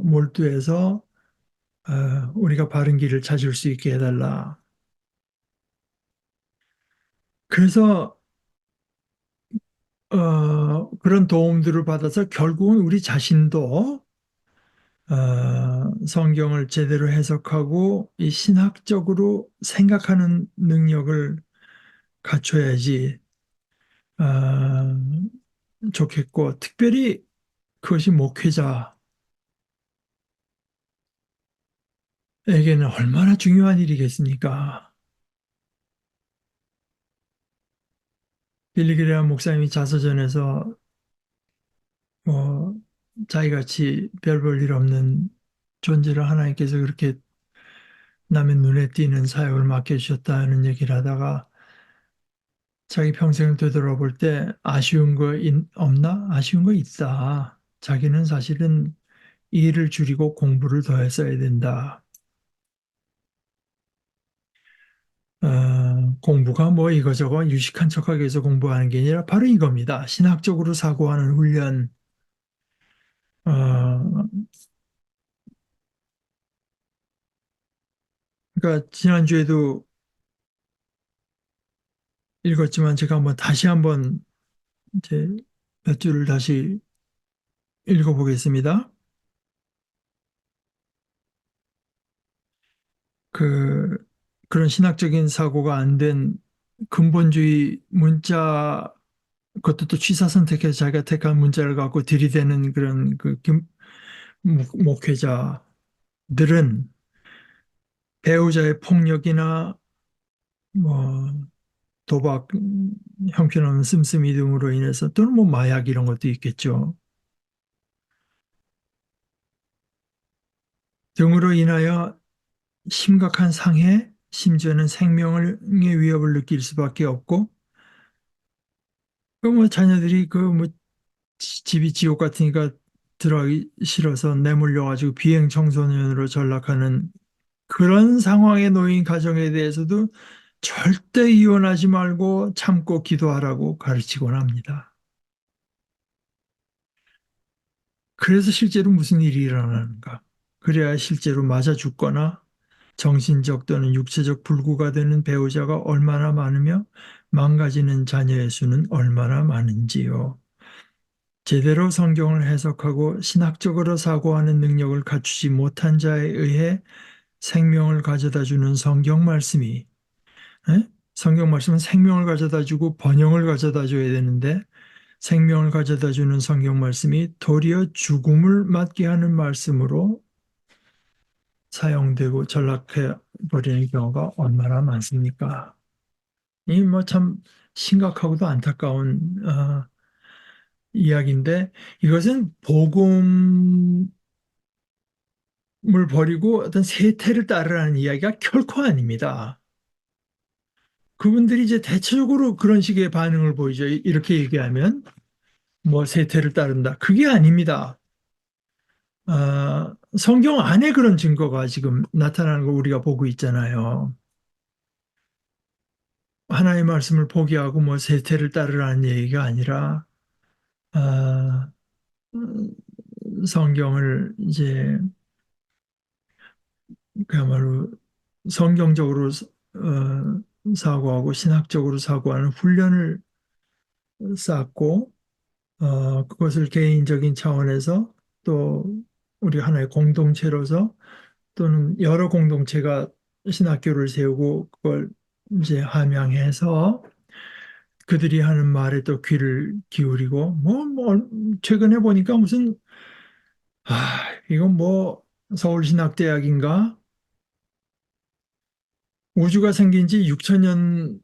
몰두해서 우리가 바른 길을 찾을 수 있게 해달라. 그래서 그런 도움들을 받아서 결국은 우리 자신도 성경을 제대로 해석하고 이 신학적으로 생각하는 능력을 갖춰야지 어, 좋겠고, 특별히 그것이 목회자에게는 얼마나 중요한 일이겠습니까? 빌리 그레이엄 목사님이 자서전에서 뭐 자기같이 별 볼 일 없는 존재를 하나님께서 그렇게 남의 눈에 띄는 사역을 맡겨주셨다는 얘기를 하다가 자기 평생을 되돌아볼 때 아쉬운 거 없나? 아쉬운 거 있다. 자기는 사실은 일을 줄이고 공부를 더 했어야 된다. 공부가 뭐 이거저거 유식한 척하기 위해서 공부하는 게 아니라 바로 이겁니다. 신학적으로 사고하는 훈련. 어, 그러니까 지난주에도 읽었지만 제가 다시 한번 이제 몇 줄을 다시 읽어보겠습니다. 그, 그런 신학적인 사고가 안 된 근본주의 문자, 그것도 또 취사 선택해서 자기가 택한 문자를 갖고 들이대는 그런 목회자들은 배우자의 폭력이나 뭐 도박, 형편없는 씀씀이 등으로 인해서, 또는 뭐 마약 이런 것도 있겠죠. 등으로 인하여 심각한 상해, 심지어는 생명의 위협을 느낄 수밖에 없고, 그 뭐 자녀들이 그 뭐 집이 지옥 같으니까 들어가기 싫어서 내몰려가지고 비행 청소년으로 전락하는 그런 상황에 놓인 가정에 대해서도 절대 이혼하지 말고 참고 기도하라고 가르치곤 합니다. 그래서 실제로 무슨 일이 일어나는가? 그래야 실제로 맞아 죽거나 정신적 또는 육체적 불구가 되는 배우자가 얼마나 많으며 망가지는 자녀의 수는 얼마나 많은지요. 제대로 성경을 해석하고 신학적으로 사고하는 능력을 갖추지 못한 자에 의해 생명을 가져다 주는 성경 말씀이, 성경 말씀은 생명을 가져다 주고 번영을 가져다 줘야 되는데, 생명을 가져다 주는 성경 말씀이 도리어 죽음을 맞게 하는 말씀으로 사용되고 전락해 버리는 경우가 얼마나 많습니까? 이 뭐 참 심각하고도 안타까운 이야기인데, 이것은 복음을 버리고 어떤 세태를 따르라는 이야기가 결코 아닙니다. 그분들이 이제 대체적으로 그런 식의 반응을 보이죠. 이렇게 얘기하면 뭐 세태를 따른다. 그게 아닙니다. 성경 안에 그런 증거가 지금 나타나는 걸 우리가 보고 있잖아요. 하나님의 말씀을 포기하고 뭐 세태를 따르라는 얘기가 아니라, 아, 음, 성경을 이제 그야말로 성경적으로 사고하고 신학적으로 사고하는 훈련을 쌓고, 그것을 개인적인 차원에서 또 우리 하나의 공동체로서, 또는 여러 공동체가 신학교를 세우고 그걸 이제 함양해서 그들이 하는 말에 또 귀를 기울이고, 최근에 보니까 무슨, 이건 뭐, 서울신학대학인가? 우주가 생긴 지 6천 년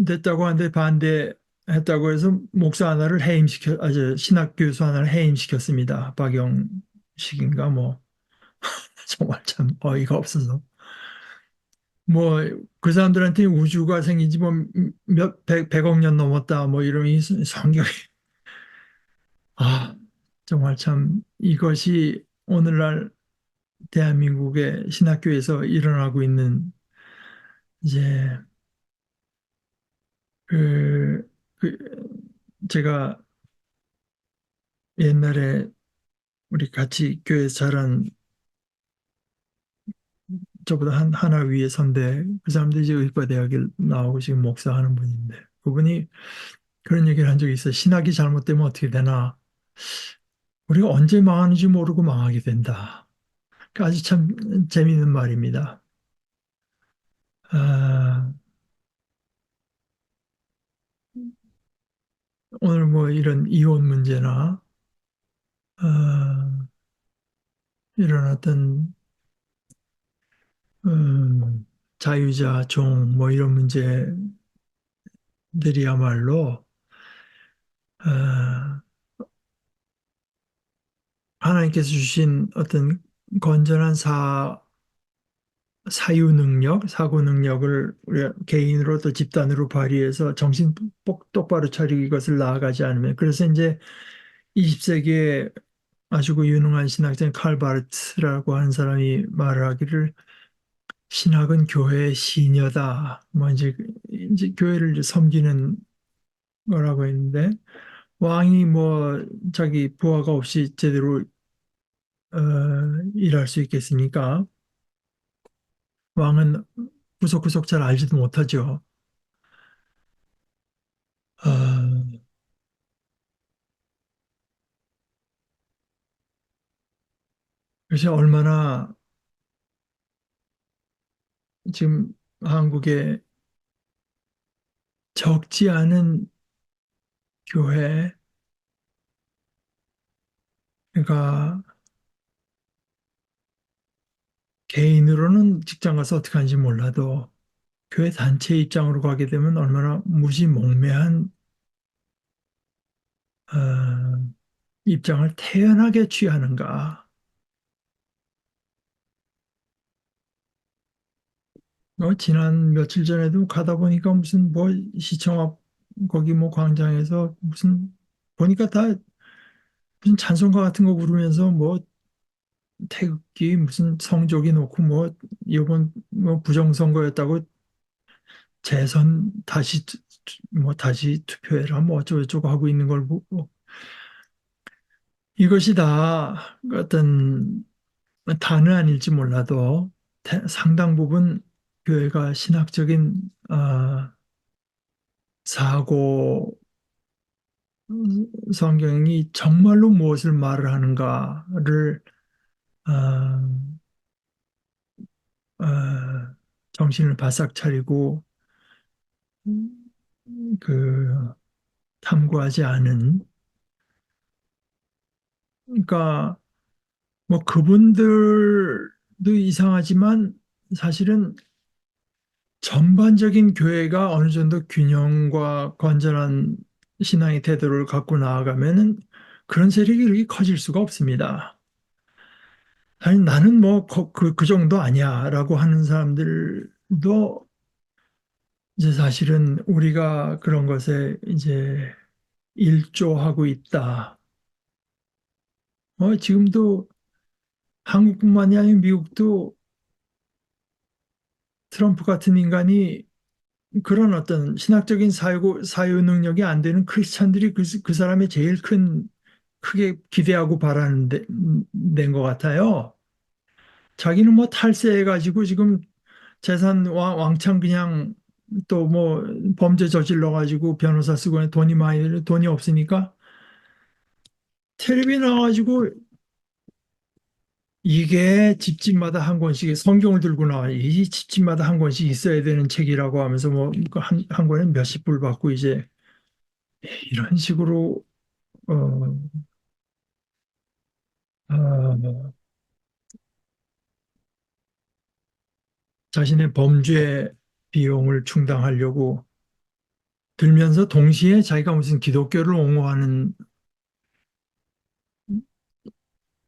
됐다고 하는데 반대했다고 해서 목사 하나를 신학 교수 하나를 해임시켰습니다. 박영식인가 뭐. 정말 참 어이가 없어서. 뭐, 그 사람들한테 우주가 생긴 지 뭐, 백억 년 넘었다, 뭐, 이런 성경이, 아, 정말 참, 이것이 오늘날 대한민국의 신학교에서 일어나고 있는, 이제, 그, 그, 제가 옛날에 우리 같이 교회 자란 저보다 하나 위에 선배, 그 사람도 이제 의과대학에 나오고 지금 목사하는 분인데, 그분이 그런 얘기를 한 적이 있어요. 신학이 잘못되면 어떻게 되나? 우리가 언제 망하는지 모르고 망하게 된다. 그 아주 참 재미있는 말입니다. 아, 오늘 뭐 이런 이혼 문제나 아, 이런 어떤 자유자 종 뭐 이런 문제들이야말로 아, 하나님께서 주신 어떤 건전한 사유 능력, 사고 능력을 우리가 개인으로 또 집단으로 발휘해서 정신 똑바로 차리고 이것을 나아가지 않으면 그래서 이제 20세기에 아주 그 유능한 신학자인 칼 바르트라고 하는 사람이 말을 하기를 신학은 교회의 시녀다. 뭐 이제 교회를 이제 섬기는 거라고 했는데 왕이 뭐 자기 부하가 없이 제대로 어, 일할 수 있겠습니까? 왕은 구석구석 잘 알지도 못하죠. 어, 그래서 얼마나 지금 한국에 적지 않은 교회, 그러니까 개인으로는 직장 가서 어떻게 하는지 몰라도 교회 단체 입장으로 가게 되면 얼마나 무지몽매한 어, 입장을 태연하게 취하는가. 지난 며칠 전에도 가다 보니까 무슨 뭐 시청 앞 거기 뭐 광장에서 무슨 보니까 다 무슨 찬송가 같은 거 부르면서 뭐 태극기 무슨 성조기 놓고 뭐 이번 뭐 부정선거였다고 재선 다시 투표해라 뭐 어쩌고저쩌고 하고 있는 걸 보고 이것이 다 어떤 다는 아닐지 몰라도 상당 부분 교회가 신학적인 사고 성경이 정말로 무엇을 말을 하는가를 아, 정신을 바싹 차리고 그 탐구하지 않은 그러니까 뭐 그분들도 이상하지만 사실은 전반적인 교회가 어느 정도 균형과 건전한 신앙의 태도를 갖고 나아가면은 그런 세력이 그렇게 커질 수가 없습니다. 아니, 나는 뭐 그 정도 아니야라고 하는 사람들도 이제 사실은 우리가 그런 것에 이제 일조하고 있다. 지금도 한국뿐만이 아니라 미국도 트럼프 같은 인간이 그런 어떤 신학적인 사유 능력이 안 되는 크리스찬들이 그 사람의 제일 크게 기대하고 바라는 데인 것 같아요. 자기는 뭐 탈세해가지고 지금 재산 왕창 그냥 또 뭐 범죄 저질러가지고 변호사 쓰고 돈이 없으니까 텔레비 나와가지고 이게 집집마다 한 권씩 성경을 들고 나와 이 집집마다 한 권씩 있어야 되는 책이라고 하면서 뭐 한 권에 몇십 불 받고 이제 이런 식으로 어, 어, 자신의 범죄 비용을 충당하려고 들면서 동시에 자기가 무슨 기독교를 옹호하는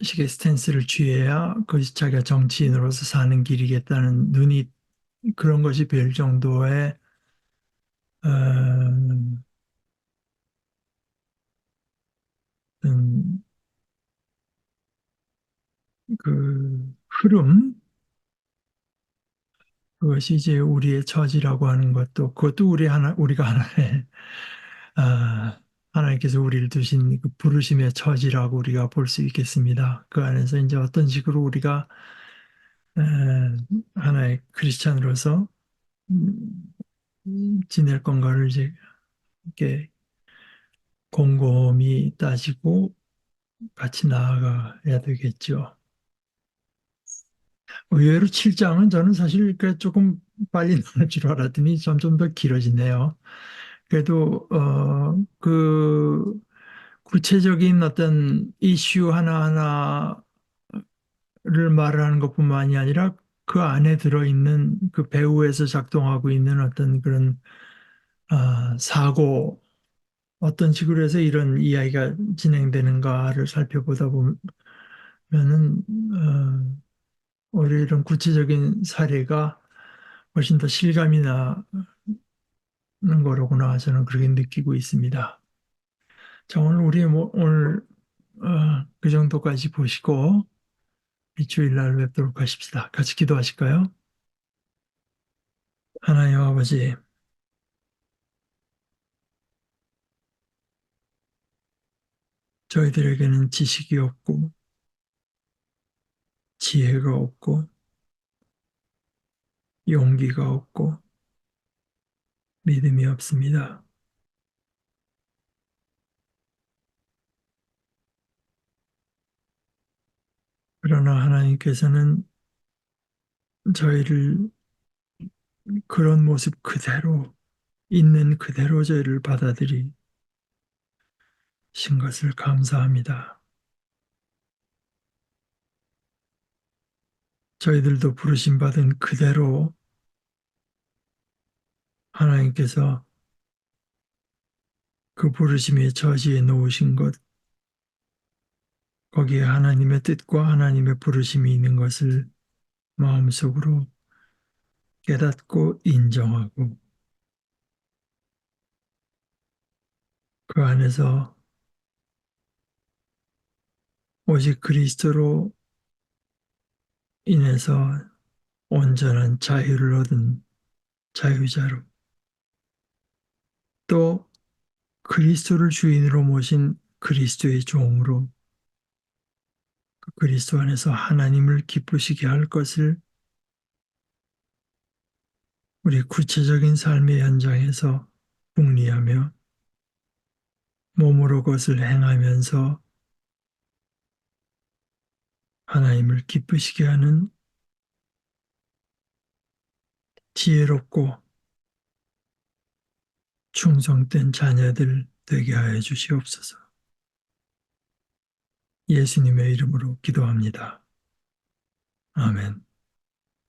식의 스탠스를 취해야 그것이 자기가 정치인으로서 사는 길이겠다는 눈이 그런 것이 별 정도의 어, 음, 그 흐름 그것이 이제 우리의 처지라고 하는 것도 그것도 우리가 하나의 하나님께서 우리를 두신 그 부르심의 처지라고 우리가 볼 수 있겠습니다. 그 안에서 이제 어떤 식으로 우리가 에, 하나의 크리스찬으로서 음, 지낼 건가를 이제 이렇게 곰곰이 따지고 같이 나아가야 되겠죠. 의외로 7장은 저는 사실 그 조금 빨리 나올 줄 알았더니 점점 더 길어지네요. 그래도 그 구체적인 어떤 이슈 하나하나를 말하는 것뿐만이 아니라 그 안에 들어있는 그 배후에서 작동하고 있는 어떤 그런 사고 어떤 식으로 해서 이런 이야기가 진행되는가를 살펴보다 보면은 오히려 이런 구체적인 사례가 훨씬 더 실감이 나는 거로구나 저는 그렇게 느끼고 있습니다. 자, 오늘 우리 뭐 오늘 그 정도까지 보시고 주일날 뵙도록 하십시다. 같이 기도하실까요? 하나님 아버지, 저희들에게는 지식이 없고 지혜가 없고 용기가 없고 믿음이 없습니다. 그러나 하나님께서는 저희를 그런 모습 그대로 있는 그대로 저희를 받아들이신 것을 감사합니다. 저희들도 부르심 받은 그대로 하나님께서 그 부르심의 저지에 놓으신 것, 거기에 하나님의 뜻과 하나님의 부르심이 있는 것을 마음속으로 깨닫고 인정하고 그 안에서 오직 그리스도로 인해서 온전한 자유를 얻은 자유자로 또 그리스도를 주인으로 모신 그리스도의 종으로 그 그리스도 안에서 하나님을 기쁘시게 할 것을 우리 구체적인 삶의 현장에서 궁리하며 몸으로 그것을 행하면서 하나님을 기쁘시게 하는 지혜롭고 충성된 자녀들 되게 하여 주시옵소서. 예수님의 이름으로 기도합니다. 아멘.